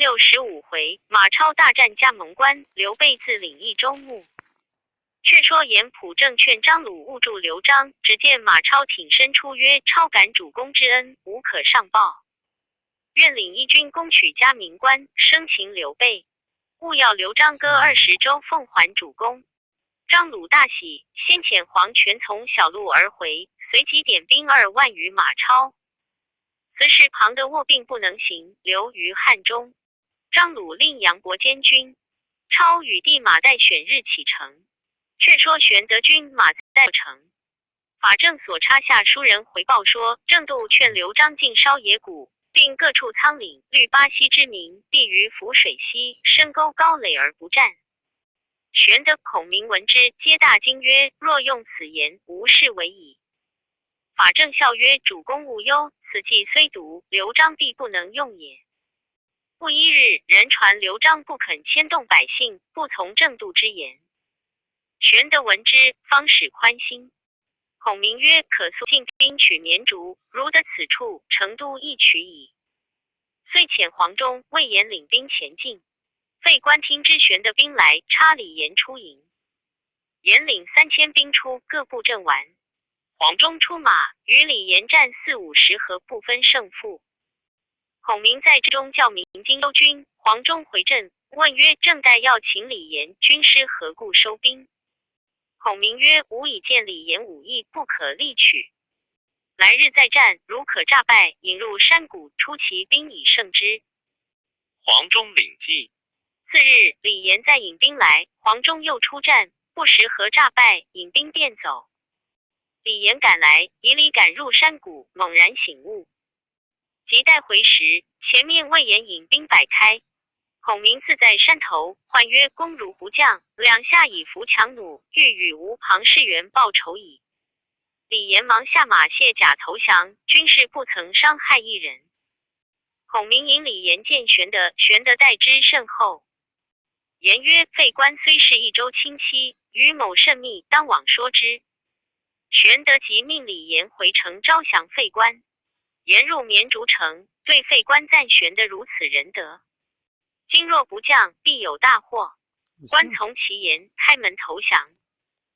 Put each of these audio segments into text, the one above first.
65回，马超大战加盟关，刘备自领益州牧。却说严普正劝张鲁勿助刘璋，只见马超挺身出曰：超感主公之恩，无可上报，愿领一军攻取嘉明关，生擒刘备，勿要刘璋割20州，奉还主公。张鲁大喜，先遣黄权从小路而回，随即点兵2万余马超。此时庞德卧病不能行，留于汉中。张鲁令杨伯监军，超与弟马岱选日启程。却说玄德军马在城，法正所插下书人回报说，正度劝刘璋尽烧野谷，并各处仓廪，虑巴西之民，必于涪水西深沟高垒而不战。玄德、孔明闻之，皆大惊曰：若用此言，无事为矣。法正笑曰：主公勿忧，此计虽毒，刘璋必不能用也。不一日，人传刘璋不肯牵动百姓，不从正度之言。玄德闻之，方始宽心。孔明曰：可速进兵取绵竹，如得此处，成都亦取矣。遂遣黄忠、魏延领兵前进。费官听知玄德兵来，差李严出营。严领3000兵出，各布阵完。黄忠出马，与李严战40-50合，不分胜负。孔明在之中叫鸣荆州军，黄忠回阵，问曰：正待要请李严，军师何故收兵？孔明曰：吾已见李严武艺不可力取，来日再战，如可诈败，引入山谷，出其兵以胜之。黄忠领计。次日，李严再引兵来，黄忠又出战，不时合诈败，引兵便走。李严赶来，以礼赶入山谷，猛然醒悟。及待回时，前面魏延引兵摆开。孔明自在山头，唤曰：公如不降，两下以扶强弩，欲与吾庞士元报仇矣。李严忙下马卸甲投降，军士不曾伤害一人。孔明引李严见玄德，玄德待之甚厚。言曰：费官虽是一州亲戚，与某甚密，当往说之。玄德即命李严回城招降费官。言入绵竹城，对费官赞玄德如此仁德，今若不降，必有大祸。官从其言，开门投降。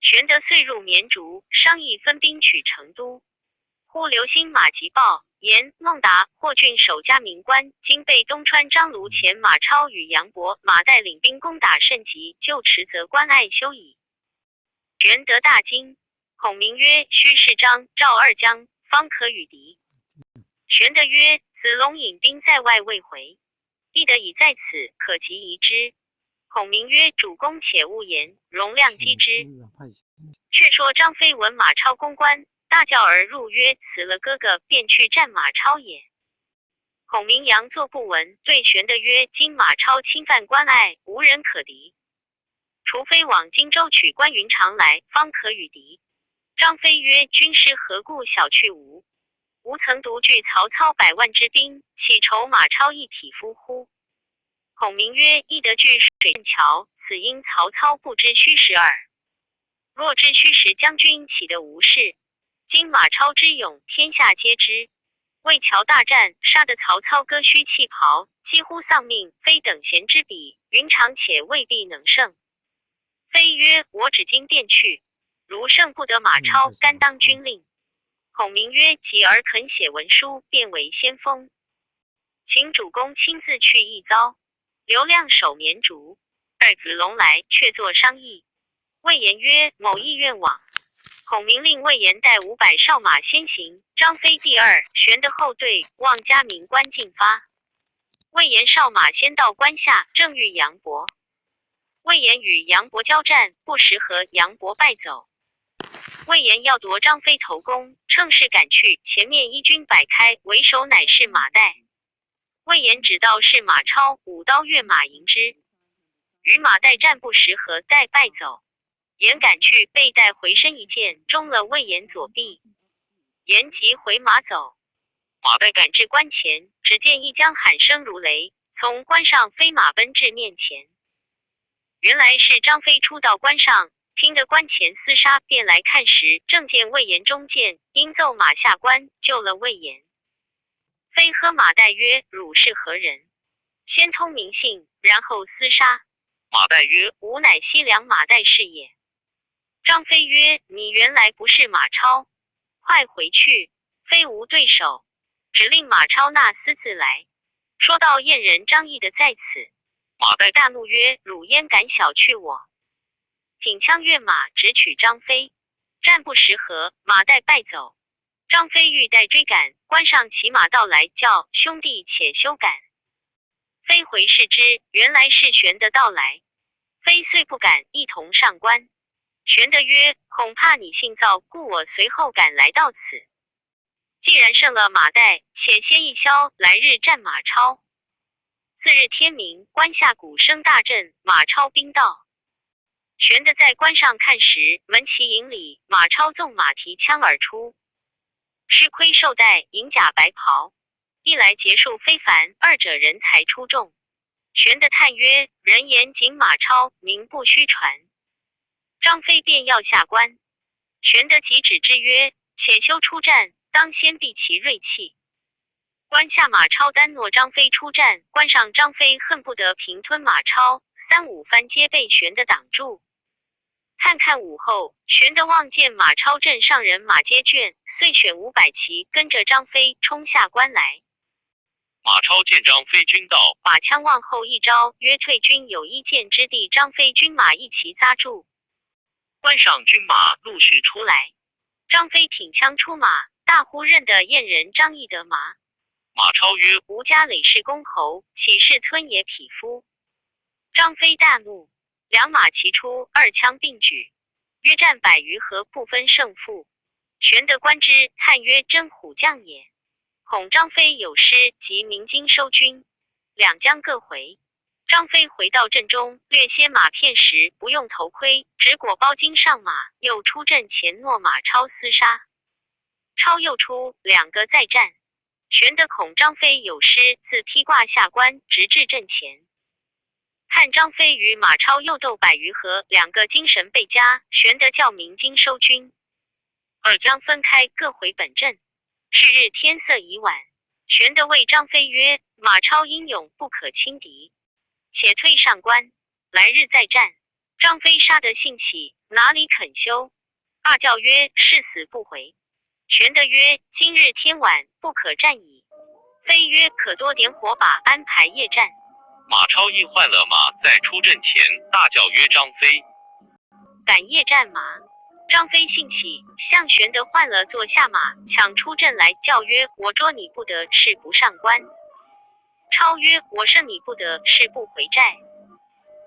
玄德遂入绵竹，商议分兵取成都。忽刘兴马急报，言孟达、霍峻守嘉明关，今被东川张卢前马超与杨伯、马岱领兵攻打甚急，就迟则关隘休矣。玄德大惊。孔明曰：须是张、赵二将，方可与敌。玄德曰：子龙引兵在外未回，必得已在此，可即移之。孔明曰：主公且勿言，容量击之。却说张飞闻马超攻关，大叫而入曰：辞了哥哥，便去战马超也。孔明佯作不闻，对玄德曰：今马超侵犯关隘，无人可敌，除非往荆州取关云长来，方可与敌。张飞曰：军师何故小觑吾？吾曾独拒曹操100万之兵，岂愁马超一匹夫乎？孔明曰：亦得据水镇桥，此因曹操不知虚实耳。若知虚实，将军岂得无事？今马超之勇，天下皆知。为桥大战，杀得曹操割须弃袍，几乎丧命，非等闲之比，云长且未必能胜。飞曰：我只今便去，如胜不得马超，甘当军令。孔明曰：己儿肯写文书，便为先锋，请主公亲自去一遭。刘亮守绵竹，子龙来，却作商议。魏延曰：某意愿往。孔明令魏延带500哨马先行，张飞第二，玄德后队，望嘉明关进发。魏延哨马先到关下，正遇杨伯。魏延与杨伯交战，不时和杨伯败走。魏延要夺张飞头功，乘势赶去，前面一军摆开，为首乃是马岱。魏延只道是马超，5刀跃马迎之，与马岱战不时合，岱败走。延赶去，被岱回身一箭，中了魏延左臂。延急回马走，马岱赶至关前，只见一将喊声如雷，从关上飞马奔至面前。原来是张飞出到关上，听得关前厮杀，便来看时，正见魏延中箭，因奏马下关，救了魏延。飞喝马岱曰：汝是何人？先通民信，然后厮杀。马岱曰：吾乃西凉马岱是也。张飞曰：你原来不是马超，快回去，非无对手，只令马超纳私自来。说到燕人张翼的在此，马岱大怒曰：汝焉敢小觑我！挺枪跃马，直取张飞。战不十合，马岱败走。张飞欲待追赶，关上骑马到来，叫兄弟且休赶。飞回视之，原来是玄德到来。飞遂不敢，一同上关。玄德曰：恐怕你性躁，故我随后赶来到此。既然胜了马岱，且歇一宵，来日战马超。次日天明，关下鼓声大震，马超兵到。玄德在关上看时，门旗营里，马超纵马提枪而出。狮盔绶带，银甲白袍，一来结束非凡，二者人才出众。玄德叹曰：人言仅马超，名不虚传。张飞便要下关，玄德即止之曰：且休出战，当先避其锐气。关下马超单诺张飞出战，关上张飞恨不得平吞马超，三五番皆被玄德挡住。看午后，玄德望见马超阵上人马皆倦，遂选500骑跟着张飞冲下关来。马超见张飞军到，把枪往后一招，曰：退军有一箭之地。张飞军马一齐扎住，关上军马陆续出来。张飞挺枪出马，大呼认得燕人张翼得马。马超曰：吾家累世公侯，岂是村野匹夫？张飞大怒，两马齐出，二枪并举，约战100余合，不分胜负。玄德观之，叹曰：真虎将也。恐张飞有失，即鸣金收军。两将各回。张飞回到阵中，略歇马片时，不用头盔，只裹包巾上马，又出阵前诺马超厮杀。超又出，两个再战。玄德恐张飞有失，自披挂下关，直至阵前。看张飞与马超又斗100余合，两个精神倍佳。玄德叫鸣金收军，二将分开，各回本阵。是日天色已晚，玄德谓张飞曰：马超英勇，不可轻敌，且退上关，来日再战。张飞杀得兴起，哪里肯休？二叫曰：誓死不回。玄德曰：今日天晚，不可战矣。飞曰：可多点火把，安排夜战。马超亦换了马，在出阵前大叫曰：张飞，赶夜战马。张飞兴起，向玄德换了坐下马，抢出阵来，叫曰：我捉你不得，誓不上关。超曰：我胜你不得，誓不回寨。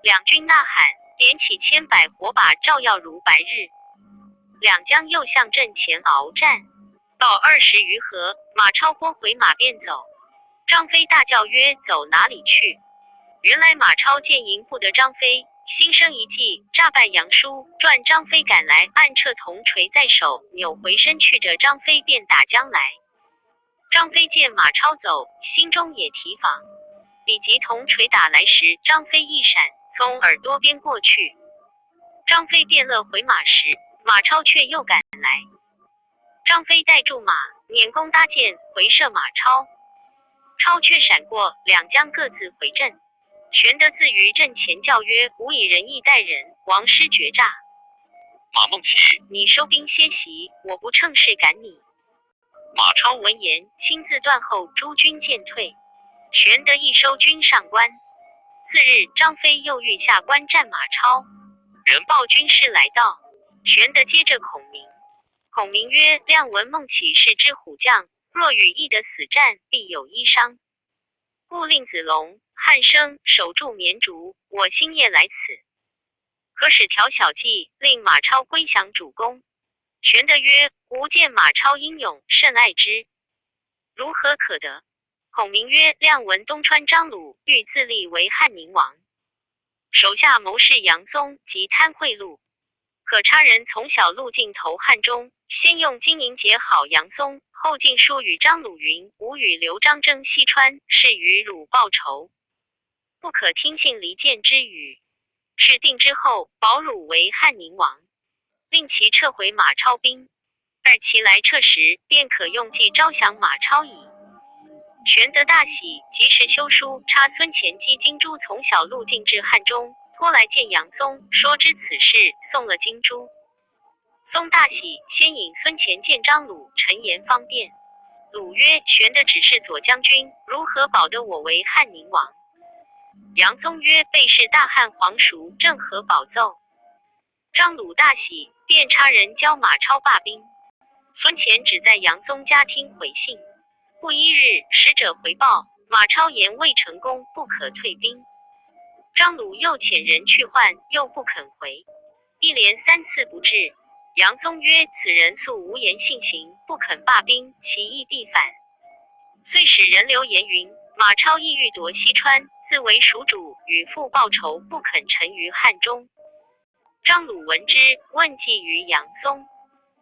两军呐喊，点起千百火把，照耀如白日。两将又向阵前鏖战，到20余合，马超拨回马便走。张飞大叫曰：走哪里去？原来马超见迎不得张飞，心生一计，诈败杨叔，转张飞赶来，暗掣铜锤在手，扭回身去着张飞便打将来。张飞见马超走，心中也提防，比及铜锤打来时，张飞一闪，从耳朵边过去。张飞便勒回马时，马超却又赶来。张飞带住马，拈弓搭箭，回射马超。超却闪过，两将各自回阵。玄德自于阵前叫曰：吾以仁义待人，王师绝诈。马孟起，你收兵歇息，我不乘势赶你。马超闻言，亲自断后，诸军渐退。玄德亦收军上关。次日，张飞又欲下关战马超，人报军师来到。玄德接着孔明。孔明曰：亮闻孟起是之虎将，若与翼得死战，必有一伤。故令子龙、汉升守住绵竹，我星夜来此。可使条小计，令马超归降主公。玄德曰：吾见马超英勇，甚爱之，如何可得？孔明曰：亮闻东川张鲁欲自立为汉宁王，手下谋士杨松及贪贿赂，可差人从小路径投汉中，先用金银结好杨松，后进书与张鲁云：吾与刘璋争西川，是与汝报仇，不可听信离间之语。事定之后，保汝为汉宁王，令其撤回马超兵。二其来撤时，便可用计招降马超矣。玄德大喜，及时修书插孙乾击金珠从小路径至汉中，托来见杨松，说知此事，送了金珠。松大喜，先引孙乾见张鲁，陈言方便。鲁曰：玄德只是左将军，如何保得我为汉宁王？杨松曰：备是大汉皇叔，正合保奏。张鲁大喜，便差人教马超罢兵。孙乾只在杨松家听回信。不一日，使者回报，马超言未成功，不可退兵。张鲁又遣人去唤，又不肯回，一连3次不至。杨松曰：此人素无言信行，不肯罢兵，其意必反。遂使人流言云：马超意欲夺西川，自为蜀主，与父报仇，不肯臣于汉中。张鲁闻之，问计于杨松。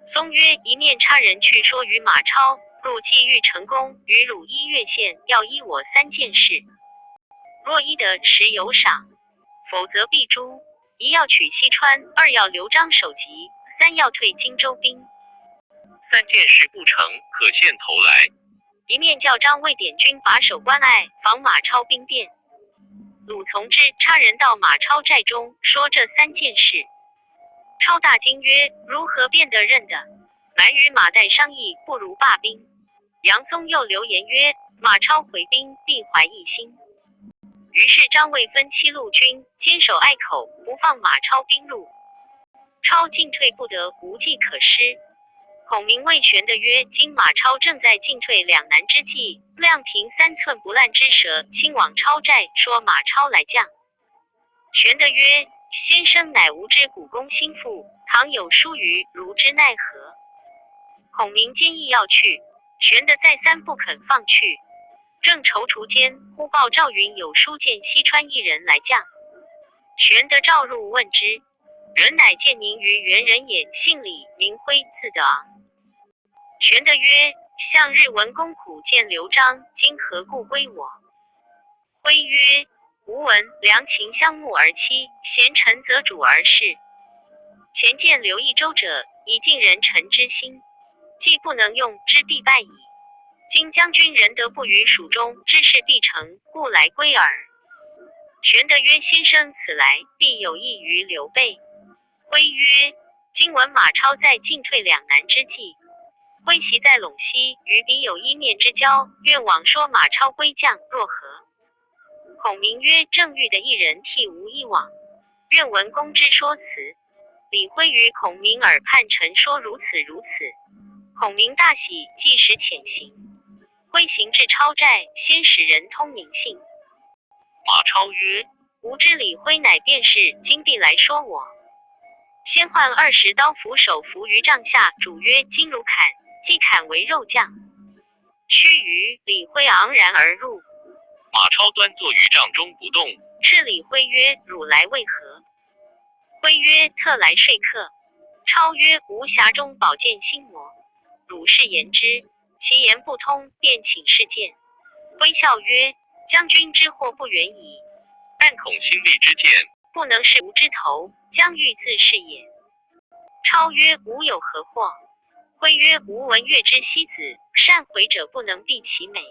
松曰：一面差人去说于马超，汝既欲成功，与汝1月限，要依我3件事。若依得，实有赏；否则必诛。一要取西川，二要留张首级，三要退荆州兵。3件事不成，可献头来。一面叫张卫点军把守关隘，防马超兵变。鲁从之，差人到马超寨中，说这3件事。超大惊曰：如何变得认的？蛮与马岱商议，不如罢兵。杨松又留言曰：马超回兵，必怀异心。于是张卫分7路军，坚守隘口，不放马超兵入。超进退不得，无计可施。孔明谓玄德曰：今马超正在进退两难之际，亮凭3寸不烂之舌，亲往超寨，说马超来降。玄德曰：先生乃吾之股肱心腹，倘有疏虞，如之奈何？孔明坚意要去，玄德再三不肯放去。正踌躇间，忽报赵云有书见西川一人来降。玄德召入问之，人乃建宁于元人也，姓李，名辉，字德昂。玄德曰：向日闻公苦见刘璋，今何故归我？辉曰：吾闻良禽相慕而栖，贤臣择主而事。前见刘益州者，以尽人臣之心，既不能用，之必败矣。今将军仁德不于蜀中，之事必成，故来归耳。玄德曰：先生此来，必有益于刘备。辉曰：今闻马超在进退两难之际，辉袭在陇西，与彼有一面之交，愿往说马超归降，若何？孔明曰：正欲的一人替吾一往，愿闻公之说辞。李辉于孔明耳畔陈说如此如此。孔明大喜，即时遣行。辉行至超寨，先使人通明信。马超曰：吾知李辉乃便是，今必来说我。先换20刀斧手伏于帐下，主曰：今如砍，即砍为肉酱。须臾，李辉昂然而入。马超端坐于帐中不动。斥李辉曰：汝来为何？辉曰：特来说客。超曰：吾匣中宝剑心魔，汝是言之。其言不通，便请示见。辉笑曰：将军之祸不远矣。但恐新立之见，不能是吾之头，将欲自是也。超曰：吾有何祸？辉曰：吾闻月之西子，善回者不能避其美，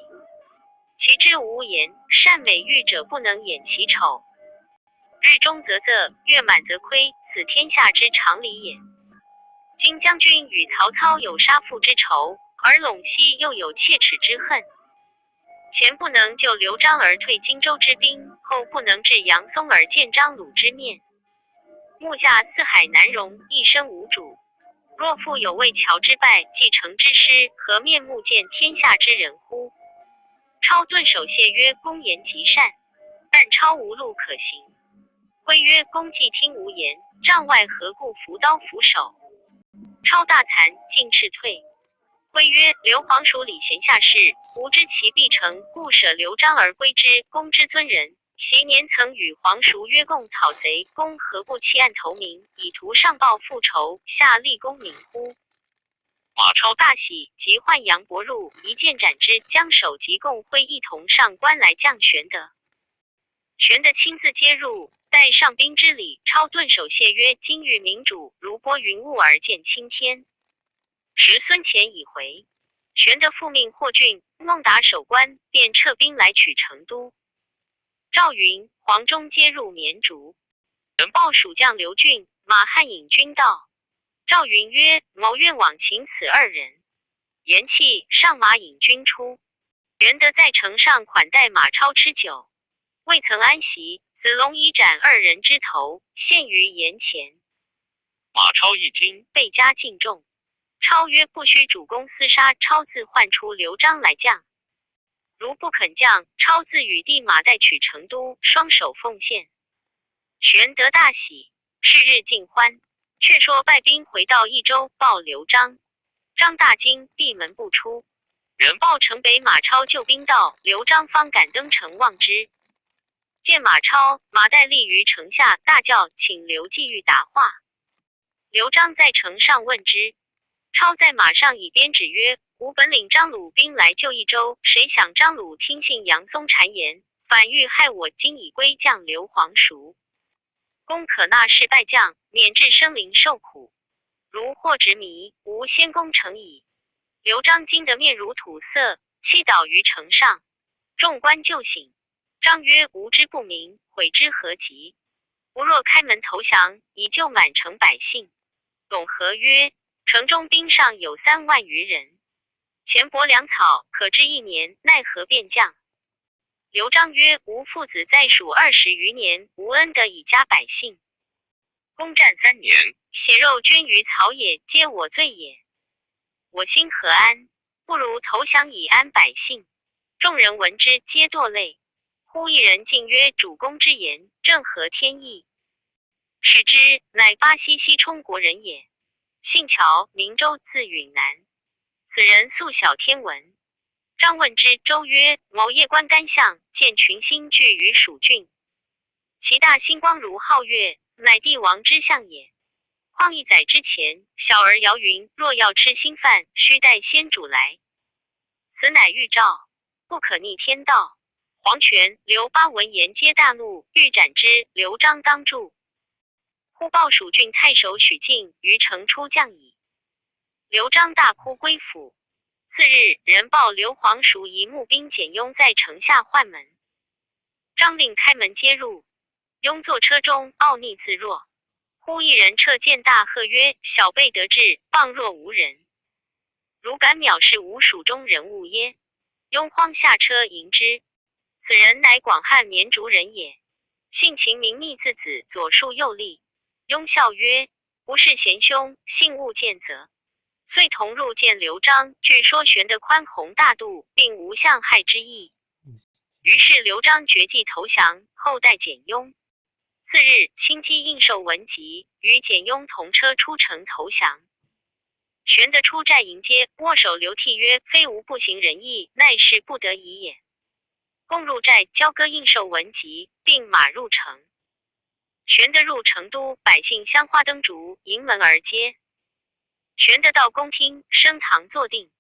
其之无言；善美玉者不能掩其丑。日中则仄，月满则亏，此天下之常理也。今将军与曹操有杀父之仇，而陇西又有切齿之恨。前不能救刘璋而退荆州之兵，后不能治杨松而见张鲁之面。目下四海难容，一生无主。若复有为乔之败，继承之师，何面目见天下之人乎？超顿首谢曰：公言极善。但超无路可行。辉曰：公既听无言，帐外何故扶刀扶手？超大惭，进斥退。辉曰：刘皇叔礼贤下士，吾知其必成，故舍刘璋而归之。公之尊人，昔年曾与皇叔约共讨贼，公何不弃暗投明，以图上报复仇，下立功名乎？马超大喜，即唤杨伯入，一剑斩之，将首级共辉一同上关来降玄德。玄德亲自接入，待上宾之礼。超顿首谢曰：今遇明主，如拨云雾而见青天。时孙乾已回。玄德复命霍峻、孟达守关，便撤兵来取成都。赵云、黄忠皆入绵竹。人报蜀将刘俊、马汉引军到。赵云曰：某愿往请此二人。言讫，上马引军出。玄德在城上款待马超吃酒，未曾安席，子龙已斩二人之头，献于筵前。马超一惊，倍加敬重。超曰：不须主公厮杀，超自唤出刘璋来降。如不肯降，超自与弟马带取成都，双手奉献。玄德大喜，是日尽欢。却说败兵回到益州，报刘璋。张大惊，闭门不出。人报城北马超救兵到，刘璋方敢登城望之。见马超、马岱立于城下，大叫：请刘季玉答话。刘璋在城上问之。超在马上以鞭指曰：吾本领张鲁兵来救益州，谁想张鲁听信杨松谗言，反欲害我，今已归将刘皇叔。公可纳事败将，免致生灵受苦。如获执迷，吾先攻城矣。刘璋惊得面如土色，气倒于城上。众官救醒。张曰：吾之不明，悔之何及？吾若开门投降，以救满城百姓。董和曰：城中兵上有3万余人，钱帛粮草可支1年，奈何便降？刘璋曰：吾父子在蜀20余年，无恩得以家百姓。攻战3年，血肉捐于草野，皆我罪也。我心何安？不如投降以安百姓。众人闻之，皆堕泪。忽一人进曰：主公之言，正合天意。视之，乃巴西西充国人也，姓乔，名周，字允南。此人素晓天文。张问之，周曰：某夜观干象，见群星聚于蜀郡，其大星光如皓月，乃帝王之象也。况1载之前，小儿谣云：若要吃新饭，须待先主来。此乃预兆，不可逆天道。黄权、刘巴闻言皆大怒，欲斩之。刘璋当住。忽报蜀郡太守许靖于城出将矣。刘璋大哭归府。次日，人报刘皇叔一募兵简雍在城下唤门。张令开门接入，雍坐车中，傲睨自若。忽一人掣剑大喝曰：小辈得志，傍若无人，如敢藐视吾蜀中人物耶？雍慌下车迎之。此人乃广汉绵竹人也，性情明密，字子，左庶右立。雍笑曰：吾是贤兄，幸勿见责。遂同入见刘璋，据说玄德宽宏大度，并无相害之意。于是刘璋决计投降，后待简雍。次日，亲击应寿文集，与简雍同车出城投降。玄德出寨迎接，握手流涕曰：非吾不行仁义，乃是不得已也。共入寨，交割应寿文集，并马入城。玄德入成都，百姓香花灯烛，迎门而接。玄德到宫厅，升堂坐定，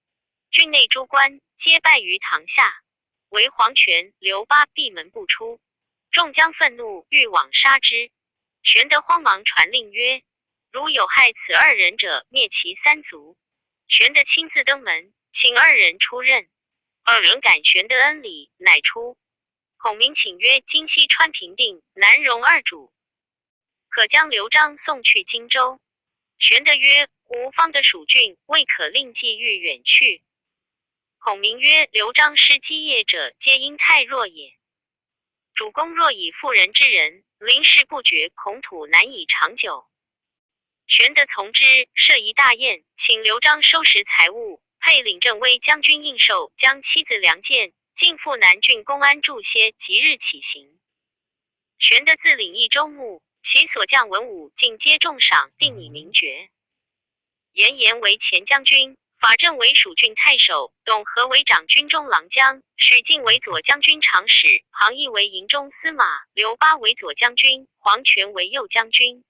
郡内诸官皆拜于堂下，唯黄权、刘巴闭门不出。众将愤怒，欲往杀之。玄德慌忙传令曰：如有害此2人者，灭其3族。玄德亲自登门，请2人出任。2人感玄德恩礼，乃出。孔明请曰：今西川平定，难容2主，可将刘璋送去荆州。玄德曰：吾方得蜀郡，未可令季玉远去。孔明曰：刘璋失基业者，皆因太弱也。主公若以妇人之仁，临事不决，恐土难以长久。玄德从之，设一大宴，请刘璋收拾财物，配领镇威将军应寿，将妻子梁健进赴南郡公安住歇，即日起行。玄德自领益州牧，其所将文武尽皆重赏，定以名爵。严为前将军，法正为蜀郡太守，董和为长军中郎将，许靖为左将军长史，庞毅为营中司马，刘巴为左将军，黄权为右将军。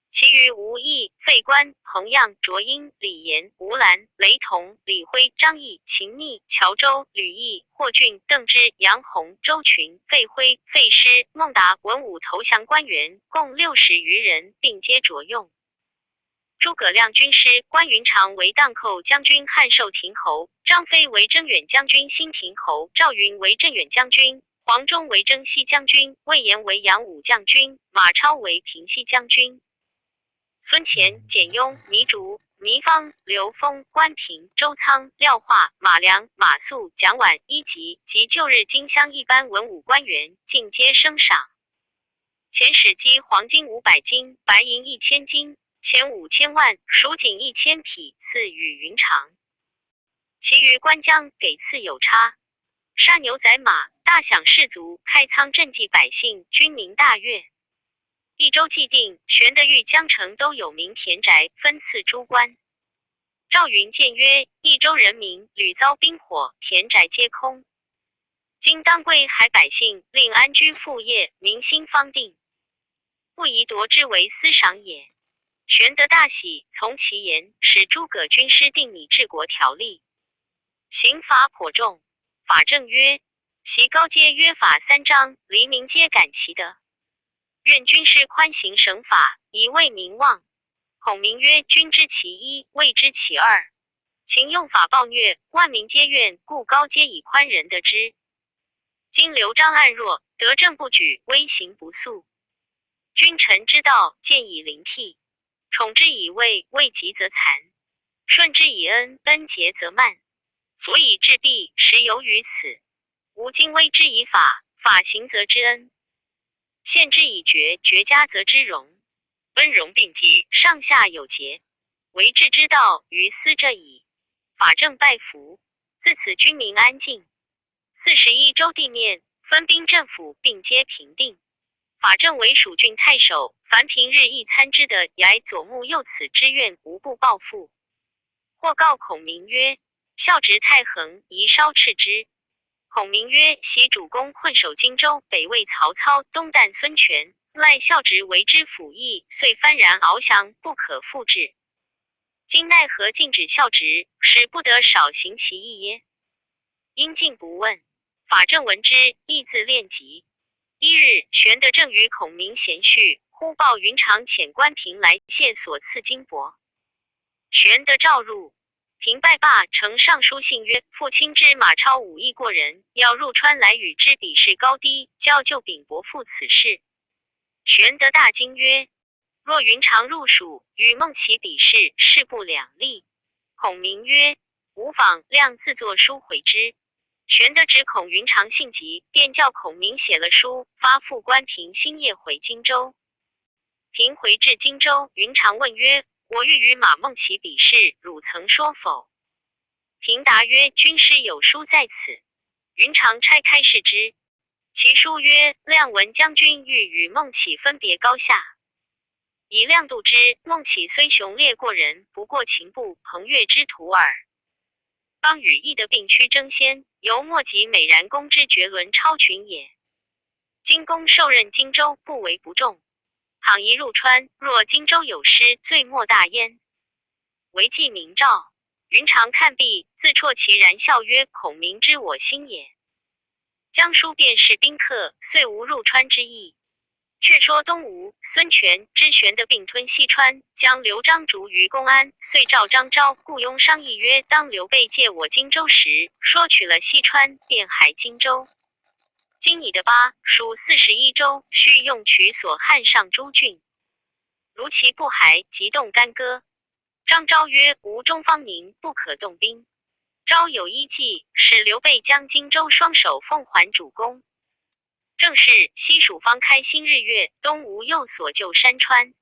其余吴懿、费观、彭样、卓英、李严、吴兰、雷同、李辉、张毅、秦密、乔州、吕毅、霍峻、邓芝、杨洪、周群、费辉、费师、孟达文武投降官员共60余人，并皆着用。诸葛亮军师，关云长为荡寇将军、汉寿亭侯，张飞为征远将军、新亭侯，赵云为镇远将军，黄忠为征西将军，魏延为扬武将军，马超为平西将军。孙乾、简雍、糜竺、糜芳、刘封、关平、周仓、廖化、马良、马谡、蒋琬、伊吉及旧日京乡一般文武官员尽皆升赏。前始积黄金500斤，白银1000斤，钱5000万，蜀锦1000匹，赐与云长。其余官将给赐有差。杀牛宰马，大享士卒，开仓赈济百姓，军民大悦。一州既定，玄德豫江城都有名田宅，分赐诸官。赵云谏曰：益州人民屡遭兵火，田宅皆空。今当归海百姓，令安居副业，民心方定，不宜夺之为私赏也。玄德大喜，从其言，使诸葛军师定拟治国条例，刑罚颇重。法正曰：袭高阶约法3章，黎民皆感其德。愿军师宽刑省法，以为民望。孔明曰：君知其一，未知其二。秦用法暴虐，万民皆怨，故高阶以宽仁得之。今刘璋暗弱，德政不举，威刑不肃。君臣之道，见以灵替。宠之以位，位极则残；顺之以恩，恩竭则慢。所以治弊，实由于此。吾今威之以法，法行则之恩；宪之以爵，爵加则之荣。温荣并济，上下有节，为治之道，于斯这矣。法正拜服，自此军民安静。41州地面，分兵政府，并皆平定。法正为蜀郡太守，凡平日一餐之的，乃左目右此之愿，无不报复。或告孔明曰：孝直太衡，宜稍斥之。孔明曰：袭主公困守荆州，北魏曹操，东旦孙权，赖孝直为之辅翼，遂幡然翱翔，不可复制。今奈何禁止孝直，使不得少行其义耶？因进不问。法正闻之，亦自恋疾。一日，玄德正与孔明闲叙，忽报云长遣关平来谢所赐金帛。玄德召入，平拜罢，呈上书信曰：父亲知马超武艺过人，要入川来与之比试高低，教就禀伯父此事。玄德大惊曰：若云长入蜀，与孟起比试，势不两立。孔明曰：无妨，亮自作书回之。玄德指孔云长性急，便叫孔明写了书，发付关平，星夜回荆州。平回至荆州，云长问曰：我欲与马孟起比试，汝曾说否？平答曰：军师有书在此。云长拆开视之，其书曰：亮闻将军欲与孟起分别高下。以亮度之，孟起虽雄烈过人，不过秦部、彭越之徒耳。当与翼的并驱争先，犹莫及美髯公之绝伦超群也。今公受任荆州，不为不重。倘一入川，若荆州有失，罪莫大焉。唯记明诏。云长看毕，自啜其然，笑曰：孔明知我心也。将书便是宾客，遂无入川之意。却说东吴孙权知玄德并吞西川，将刘璋逐于公安，遂召张昭、顾雍商议曰：当刘备借我荆州时，说取了西川，便还荆州。今你的巴蜀41州，须用取所汉上诸郡。如其不还，即动干戈。张昭曰：吴中方宁，不可动兵。昭有依计，使刘备将荆州双手奉还主公。正是西蜀方开新日月，东吴又所救山川。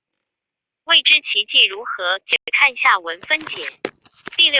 未知其计如何，且看下文分解。